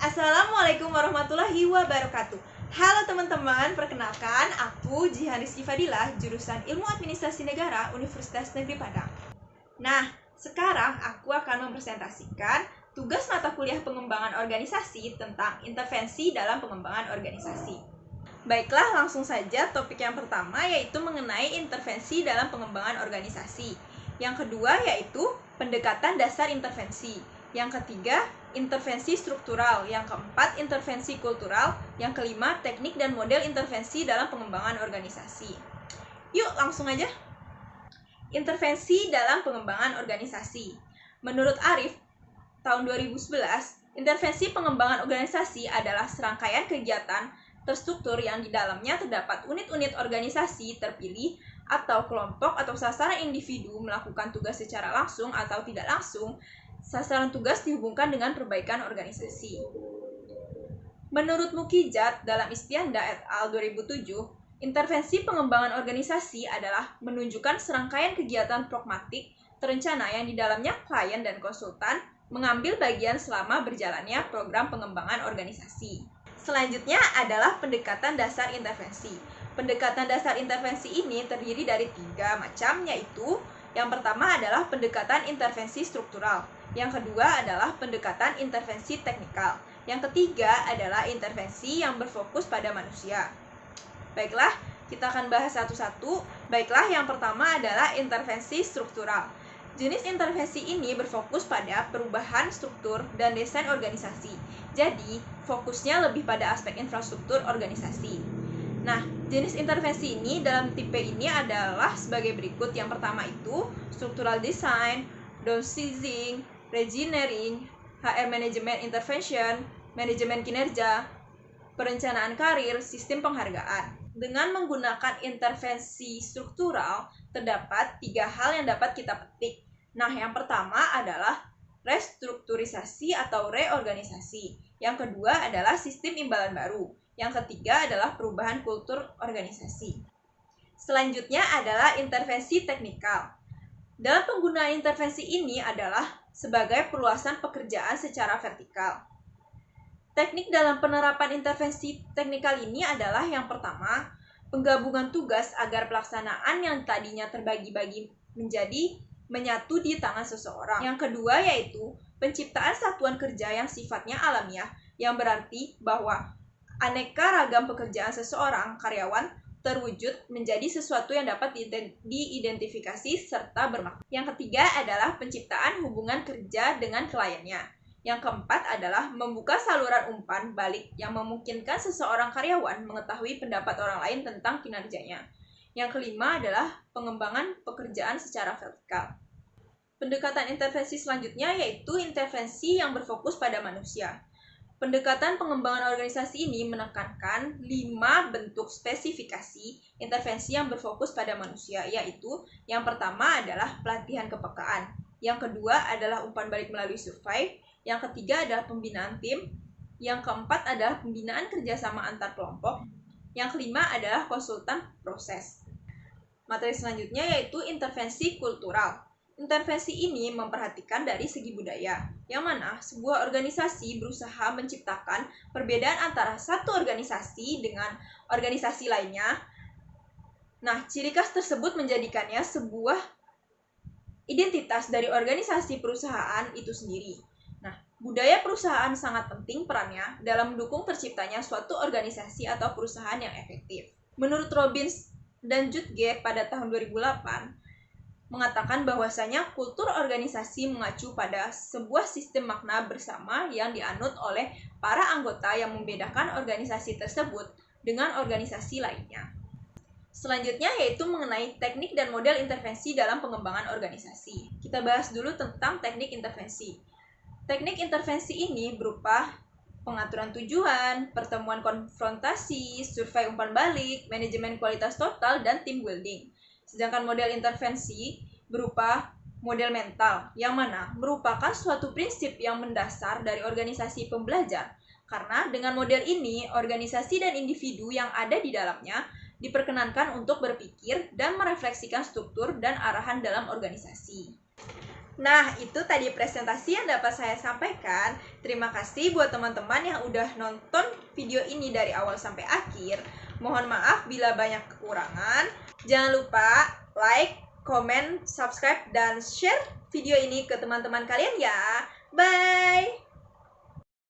Assalamualaikum warahmatullahi wabarakatuh. Halo teman-teman, perkenalkan aku Jihan Rizky Fadilah, jurusan Ilmu Administrasi Negara Universitas Negeri Padang. Nah, sekarang aku akan mempresentasikan tugas mata kuliah pengembangan organisasi tentang intervensi dalam pengembangan organisasi. Baiklah, langsung saja topik yang pertama yaitu mengenai intervensi dalam pengembangan organisasi. Yang kedua yaitu pendekatan dasar intervensi. Yang ketiga, intervensi struktural. Yang keempat, intervensi kultural. Yang kelima, teknik dan model intervensi dalam pengembangan organisasi. Yuk, langsung aja. Intervensi dalam pengembangan organisasi. Menurut Arif, tahun 2011, intervensi pengembangan organisasi adalah serangkaian kegiatan terstruktur yang di dalamnya terdapat unit-unit organisasi terpilih atau kelompok atau sasaran individu melakukan tugas secara langsung atau tidak langsung. Sasaran tugas dihubungkan dengan perbaikan organisasi. Menurut Mukijat dalam Istianda et al. 2007, intervensi pengembangan organisasi adalah menunjukkan serangkaian kegiatan pragmatik terencana yang di dalamnya klien dan konsultan mengambil bagian selama berjalannya program pengembangan organisasi. Selanjutnya adalah pendekatan dasar intervensi. Pendekatan dasar intervensi ini terdiri dari 3 macam, yaitu yang pertama adalah pendekatan intervensi struktural. Yang kedua adalah pendekatan intervensi teknikal. Yang ketiga adalah intervensi yang berfokus pada manusia. Baiklah, kita akan bahas satu-satu. Baiklah, yang pertama adalah intervensi struktural. Jenis intervensi ini berfokus pada perubahan struktur dan desain organisasi. Jadi, fokusnya lebih pada aspek infrastruktur organisasi. Nah, jenis intervensi ini dalam tipe ini adalah sebagai berikut. Yang pertama itu structural design, downsizing, reengineering, HR management intervention, manajemen kinerja, perencanaan karir, sistem penghargaan. Dengan menggunakan intervensi struktural, terdapat 3 hal yang dapat kita petik. Nah, yang pertama adalah restrukturisasi atau reorganisasi. Yang kedua adalah sistem imbalan baru. Yang ketiga adalah perubahan kultur organisasi. Selanjutnya adalah intervensi teknikal. Dalam penggunaan intervensi ini adalah sebagai perluasan pekerjaan secara vertikal. Teknik dalam penerapan intervensi teknikal ini adalah yang pertama, penggabungan tugas agar pelaksanaan yang tadinya terbagi-bagi menjadi menyatu di tangan seseorang. Yang kedua yaitu penciptaan satuan kerja yang sifatnya alamiah, yang berarti bahwa aneka ragam pekerjaan seseorang karyawan terwujud menjadi sesuatu yang dapat diidentifikasi serta bermakna. Yang ketiga adalah penciptaan hubungan kerja dengan kliennya. Yang keempat adalah membuka saluran umpan balik yang memungkinkan seseorang karyawan mengetahui pendapat orang lain tentang kinerjanya. Yang kelima adalah pengembangan pekerjaan secara vertikal. Pendekatan intervensi selanjutnya yaitu intervensi yang berfokus pada manusia. Pendekatan pengembangan organisasi ini menekankan 5 bentuk spesifikasi intervensi yang berfokus pada manusia, yaitu yang pertama adalah pelatihan kepekaan, yang kedua adalah umpan balik melalui survei, yang ketiga adalah pembinaan tim, yang keempat adalah pembinaan kerjasama antar kelompok, yang kelima adalah konsultan proses. Materi selanjutnya yaitu intervensi kultural. Intervensi ini memperhatikan dari segi budaya, yang mana sebuah organisasi berusaha menciptakan perbedaan antara satu organisasi dengan organisasi lainnya. Nah, ciri khas tersebut menjadikannya sebuah identitas dari organisasi perusahaan itu sendiri. Nah, budaya perusahaan sangat penting perannya dalam mendukung terciptanya suatu organisasi atau perusahaan yang efektif. Menurut Robbins dan Jutge pada tahun 2008, mengatakan bahwasanya kultur organisasi mengacu pada sebuah sistem makna bersama yang dianut oleh para anggota yang membedakan organisasi tersebut dengan organisasi lainnya. Selanjutnya yaitu mengenai teknik dan model intervensi dalam pengembangan organisasi. Kita bahas dulu tentang teknik intervensi. Teknik intervensi ini berupa pengaturan tujuan, pertemuan konfrontasi, survei umpan balik, manajemen kualitas total, dan team building. Sedangkan model intervensi berupa model mental, yang mana merupakan suatu prinsip yang mendasar dari organisasi pembelajar. Karena dengan model ini, organisasi dan individu yang ada di dalamnya diperkenankan untuk berpikir dan merefleksikan struktur dan arahan dalam organisasi. Nah, itu tadi presentasi yang dapat saya sampaikan. Terima kasih buat teman-teman yang udah nonton video ini dari awal sampai akhir. Mohon maaf bila banyak kekurangan. Jangan lupa like, comment, subscribe, dan share video ini ke teman-teman kalian ya. Bye!